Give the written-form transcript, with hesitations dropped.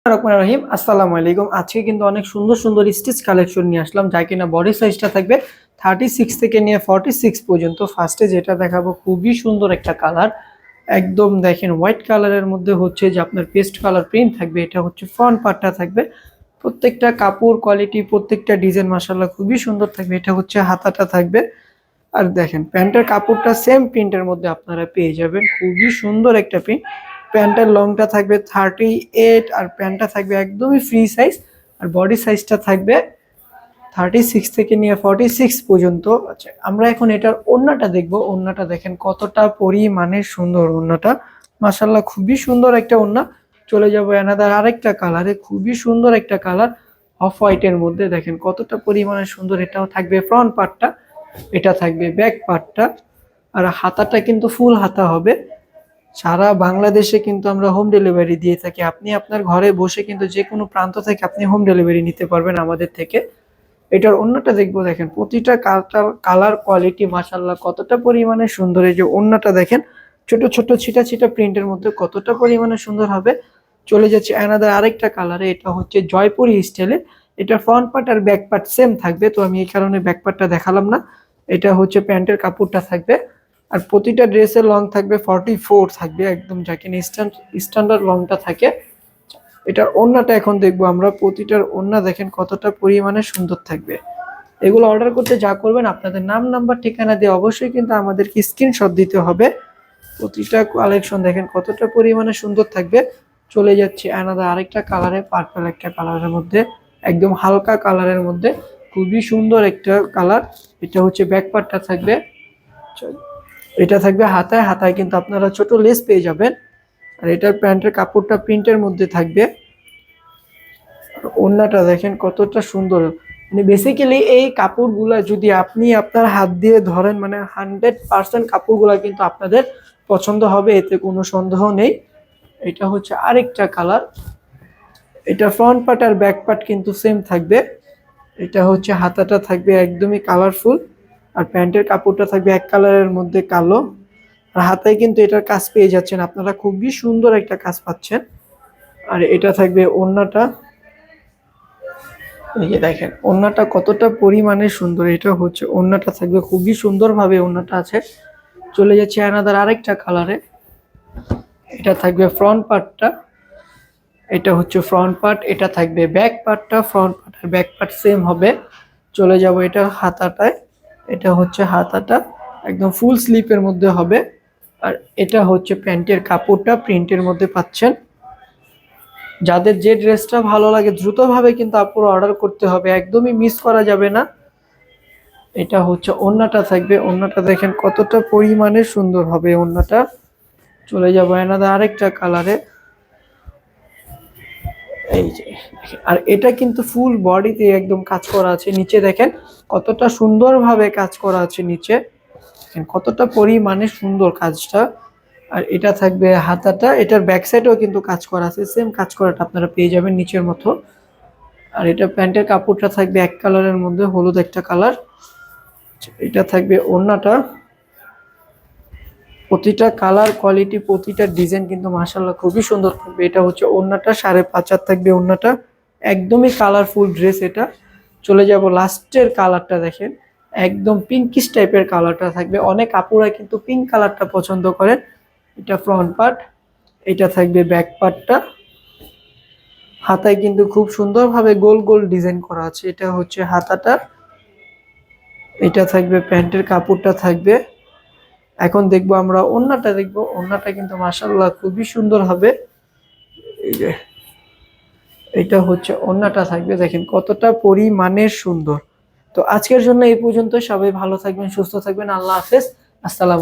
রহিম আসসালামু আলাইকুম। আজকে কিন্তু অনেক সুন্দর সুন্দর স্টিচ কালেকশন নিয়ে আসলাম, যা কিনা বডি সাইজটা থাকবে 36 থেকে নিয়ে 46 পর্যন্ত। ফার্স্টে যেটা দেখাবো খুবই সুন্দর একটা কালার, একদম দেখেন হোয়াইট কালারের মধ্যে হচ্ছে যে আপনার পেস্ট কালার প্রিন্ট থাকবে। এটা হচ্ছে ফ্রন্ট পার্টটা থাকবে, প্রত্যেকটা কাপড় কোয়ালিটি প্রত্যেকটা ডিজাইন মাশাআল্লাহ খুবই সুন্দর থাকবে। এটা হচ্ছে হাতাটা থাকবে, আর দেখেন প্যান্টের কাপড়টা সেম প্রিন্টের মধ্যে আপনারা পেয়ে যাবেন, খুবই সুন্দর একটা প্রিন্ট। প্যান্টের লংটা থাকবে 38, আর প্যান্টটা থাকবে একদমই ফ্রি সাইজ, আর বডি সাইজটা থাকবে 36 থেকে নিয়ে 46 পর্যন্ত। আচ্ছা, আমরা এখন এটার ওড়নাটা দেখবো। ওড়নাটা দেখেন কতটা পরিমাণে সুন্দর, ওড়নাটা মাশাআল্লাহ খুবই সুন্দর একটা ওড়না। চলে যাবো অ্যানাদার আরেকটা কালারে, খুবই সুন্দর একটা কালার অফ হোয়াইটের মধ্যে। দেখেন কতটা পরিমাণে সুন্দর। এটাও থাকবে ফ্রন্ট পার্টটা, এটা থাকবে ব্যাক পার্টটা, আর হাতাটা কিন্তু ফুল হাতা হবে। সারা বাংলাদেশে কিন্তু আমরা হোম ডেলিভারি দিয়ে থাকি। আপনি আপনার ঘরে বসে কিন্তু যে কোনো প্রান্ত থেকে আপনি হোম ডেলিভারি নিতে পারবেন আমাদের থেকে। এটার ওড়নাটা দেখবো, দেখেন প্রতিটা কালার কোয়ালিটি মাশাআল্লাহ কতটা পরিমাণে সুন্দর। এই যে ওড়নাটা দেখেন ছোট ছোট ছিটা ছিটা প্রিন্টের মধ্যে কতটা পরিমাণে সুন্দর হবে। চলে যাচ্ছে অ্যানাদার আরেকটা কালারে, এটা হচ্ছে জয়পুরি স্টাইলে। এটা ফ্রন্ট পার্ট আর ব্যাক পার্ট সেম থাকবে, তো আমি এই কারণে ব্যাক পার্টটা দেখালাম না। এটা হচ্ছে প্যান্টের কাপড়টা থাকবে, আর প্রতিটা ড্রেসের লং থাকবে 44 থাকবে, একদম যাকে স্ট্যান্ডার্ড লংটা থাকে। এটার ওড়নাটা এখন দেখবো আমরা। প্রতিটার ওড়না দেখেন কতটা পরিমাণে সুন্দর থাকবে। এগুলো অর্ডার করতে যা করবেন, আপনাদের নাম নাম্বার ঠিকানা দিয়ে অবশ্যই কিন্তু আমাদেরকে স্ক্রিনশট দিতে হবে। প্রতিটা কালেকশন দেখেন কতটা পরিমাণে সুন্দর থাকবে। চলে যাচ্ছে আলাদা আরেকটা কালারে, পার্পল একটা কালারের মধ্যে, একদম হালকা কালারের মধ্যে, খুবই সুন্দর একটা কালার। এটা হচ্ছে ব্যাক পার্টটা থাকবে, এটা থাকবে হাতায়। হাতায় কিন্তু আপনারা ছোট লেস পেয়ে যাবেন, আর এটার প্যান্টের কাপড়টা প্রিন্টের মধ্যে থাকবে। ওড়নাটা দেখেন কতটা সুন্দর। মানে বেসিক্যালি এই কাপড়গুলা যদি আপনি আপনার হাত দিয়ে ধরেন, মানে 100% কাপড়গুলা কিন্তু আপনাদের পছন্দ হবে, এতে কোনো সন্দেহ নেই। এটা হচ্ছে আরেকটা কালার। এটা ফ্রন্ট পার্ট আর ব্যাক পার্ট কিন্তু সেম থাকবে। এটা হচ্ছে হাতাটা থাকবে একদমই কালারফুল, আর প্যান্টের কাপড়টা থাকবে এক কালারের মধ্যে কালো। আর হাতায় কিন্তু এটার কাজ পেয়ে যাচ্ছেন আপনারা, খুবই সুন্দর একটা কাজ পাচ্ছেন। আর এটা থাকবে ওড়নাটা, এই যে দেখেন ওড়নাটা কতটা পরিমাণে সুন্দর। এটা হচ্ছে ওড়নাটা থাকবে, খুবই সুন্দরভাবে ওড়নাটা আছে। চলে যাচ্ছে অ্যানাদার আরেকটা কালারে, এটা থাকবে ফ্রন্ট পার্টটা, এটা হচ্ছে ফ্রন্ট পার্ট। এটা থাকবে ব্যাক পার্টটা, ফ্রন্ট পার্ট আর ব্যাক পার্ট সেম হবে। চলে যাব এটা হাতাটায়, এটা হচ্ছে হাতাটা একদম ফুল স্লিপের মধ্যে হবে। আর এটা হচ্ছে প্যান্টের কাপড়টা প্রিন্টের মধ্যে পাচ্ছেন। যাদের যে ড্রেসটা ভালো লাগে দ্রুতভাবে কিন্তু আপুরা অর্ডার করতে হবে, একদমই মিস করা যাবে না। এটা হচ্ছে ওড়নাটা থাকবে, ওড়নাটা দেখেন কতটা পরিমাণে সুন্দর হবে ওড়নাটা। চলে যাবো এনাদা আরেকটা কালারে, এই যে। আর এটা কিন্তু ফুল বডিতে একদম কাজ করা আছে, নিচে দেখেন কতটা সুন্দরভাবে কাজ করা আছে নিচে, দেখেন কতটা পরিমাণে সুন্দর কাজটা। আর এটা থাকবে হাতাটা, এটার ব্যাক সাইডেও কিন্তু কাজ করা আছে, সেম কাজ করাটা আপনারা পেয়ে যাবেন নিচের মতো। আর এটা প্যান্টের কাপড়টা থাকবে এক কালারের মধ্যে, হলুদ একটা কালার। এটা থাকবে ওড়নাটা, প্রতিটা কালার কোয়ালিটি প্রতিটা ডিজাইন কিন্তু মাশাআল্লাহ খুবই সুন্দর থাকবে। এটা হচ্ছে ওড়নাটা 5.5 থাকবে ওড়নাটা, একদমই কালারফুল ড্রেস এটা। চলে যাব লাস্টের কালারটা, দেখেন একদম পিঙ্কিশ টাইপের কালারটা থাকবে। অনেক আপুরা কিন্তু পিঙ্ক কালারটা পছন্দ করেন। এটা ফ্রন্ট পার্ট, এটা থাকবে ব্যাক পার্টটা। হাতায় কিন্তু খুব সুন্দরভাবে গোল গোল ডিজাইন করা আছে, এটা হচ্ছে হাতাটা। এটা থাকবে প্যান্টের কাপড়টা থাকবে। এখন দেখবো আমরা ওড়নাটা দেখবো। ওড়নাটা কিন্তু মাশাআল্লাহ খুবই সুন্দর হবে। এই যে এটা হচ্ছে ওড়নাটা থাকবে, দেখেন কতটা পরিমাণে সুন্দর। তো আজকের জন্য এই পর্যন্ত, সবাই ভালো থাকবেন, সুস্থ থাকবেন, আল্লাহ হাফেজ, আসসালামু আলাইকুম।